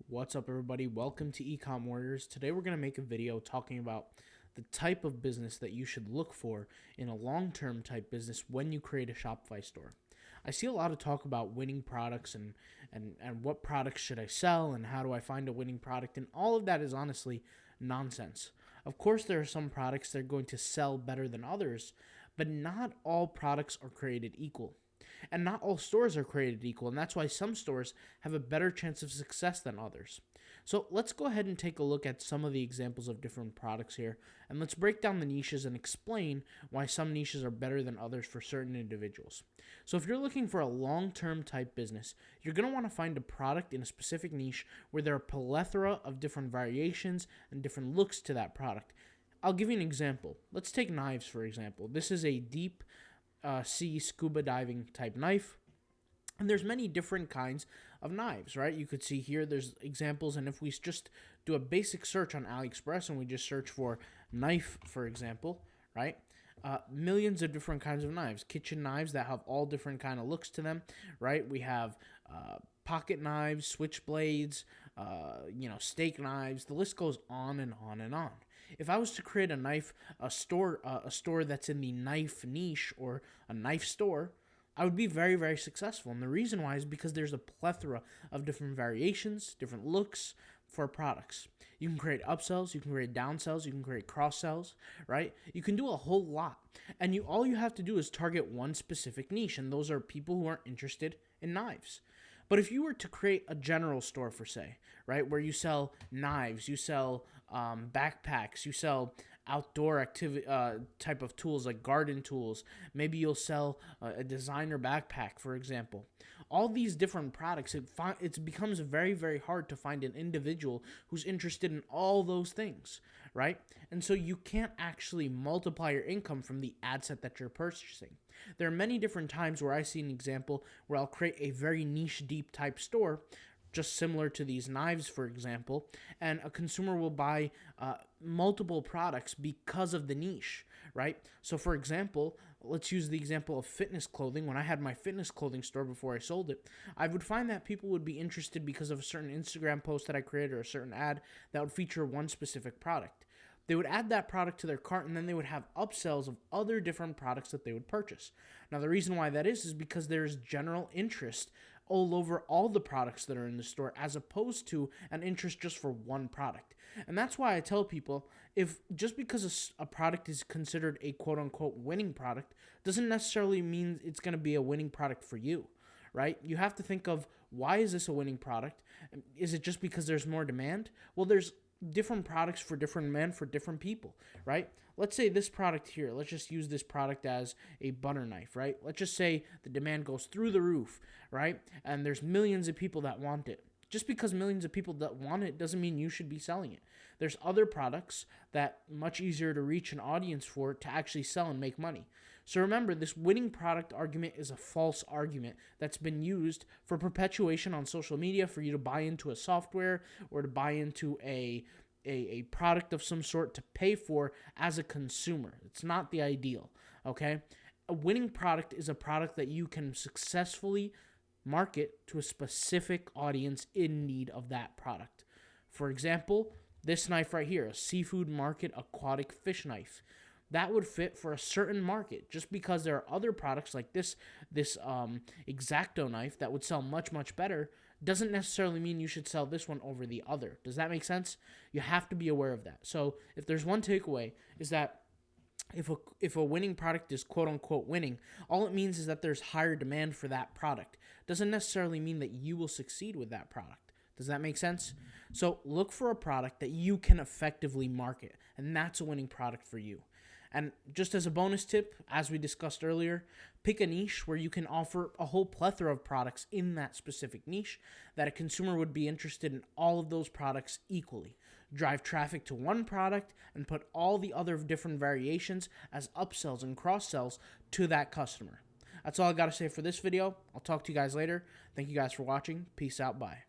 What's up, everybody? Welcome to Ecom Warriors. Today we're going to make a video talking about the type of business that you should look for in a long-term type business when you create a Shopify store. I see a lot of talk about winning products and what products should I sell and how do I find a winning product, and all of that is honestly nonsense. Of course, there are some products that are going to sell better than others, but not all products are created equal. And not all stores are created equal, and that's why some stores have a better chance of success than others. So let's go ahead and take a look at some of the examples of different products here, and let's break down the niches and explain why some niches are better than others for certain individuals. So if you're looking for a long-term type business, you're going to want to find a product in a specific niche where there are a plethora of different variations and different looks to that product. I'll give you an example. Let's take knives, for example. This is a deep sea scuba diving type knife, and there's many different kinds of knives, right? You could see here there's examples, and if we just do a basic search on AliExpress and we just search for knife, for example, right? Millions of different kinds of knives, kitchen knives that have all different kind of looks to them, right? We have pocket knives, switchblades, steak knives. The list goes on and on and on. If I was to create a store that's in the knife niche or a knife store, I would be very, very successful. And the reason why is because there's a plethora of different variations, different looks for products. You can create upsells, you can create downsells, you can create cross-sells, right? You can do a whole lot. And all you have to do is target one specific niche, and those are people who aren't interested in knives. But if you were to create a general store, for say, right, where you sell knives, you sell backpacks, you sell outdoor activity type of tools like garden tools, maybe you'll sell a designer backpack, for example. All these different products, it becomes very, very hard to find an individual who's interested in all those things, right? And so you can't actually multiply your income from the ad set that you're purchasing. There are many different times where I see an example where I'll create a very niche deep type store, just similar to these knives, for example, and a consumer will buy multiple products because of the niche, right? So for example, let's use the example of fitness clothing. When I had my fitness clothing store before I sold it, I would find that people would be interested because of a certain Instagram post that I created or a certain ad that would feature one specific product. They would add that product to their cart, and then they would have upsells of other different products that they would purchase. Now, the reason why that is because there's general interest all over all the products that are in the store, as opposed to an interest just for one product. And that's why I tell people, if just because a product is considered a quote-unquote winning product, doesn't necessarily mean it's going to be a winning product for you, right? You have to think of, why is this a winning product? Is it just because there's more demand? Well, there's different products for different men, for different people, right? Let's say this product here, let's just use this product as a butter knife, right? Let's just say the demand goes through the roof, right? And there's millions of people that want it. Just because millions of people that want it doesn't mean you should be selling it. There's other products that much easier to reach an audience for to actually sell and make money. So remember, this winning product argument is a false argument that's been used for perpetuation on social media for you to buy into a software or to buy into a product of some sort to pay for as a consumer. It's not the ideal, okay? A winning product is a product that you can successfully market to a specific audience in need of that product. For example, this knife right here, a seafood market aquatic fish knife. That would fit for a certain market. Just because there are other products like this X-Acto knife that would sell much, much better doesn't necessarily mean you should sell this one over the other. Does that make sense? You have to be aware of that. So if there's one takeaway, is that if a winning product is quote-unquote winning, all it means is that there's higher demand for that product. Doesn't necessarily mean that you will succeed with that product. Does that make sense? So look for a product that you can effectively market, and that's a winning product for you. And just as a bonus tip, as we discussed earlier, pick a niche where you can offer a whole plethora of products in that specific niche that a consumer would be interested in all of those products equally. Drive traffic to one product and put all the other different variations as upsells and cross-sells to that customer. That's all I got to say for this video. I'll talk to you guys later. Thank you guys for watching. Peace out. Bye.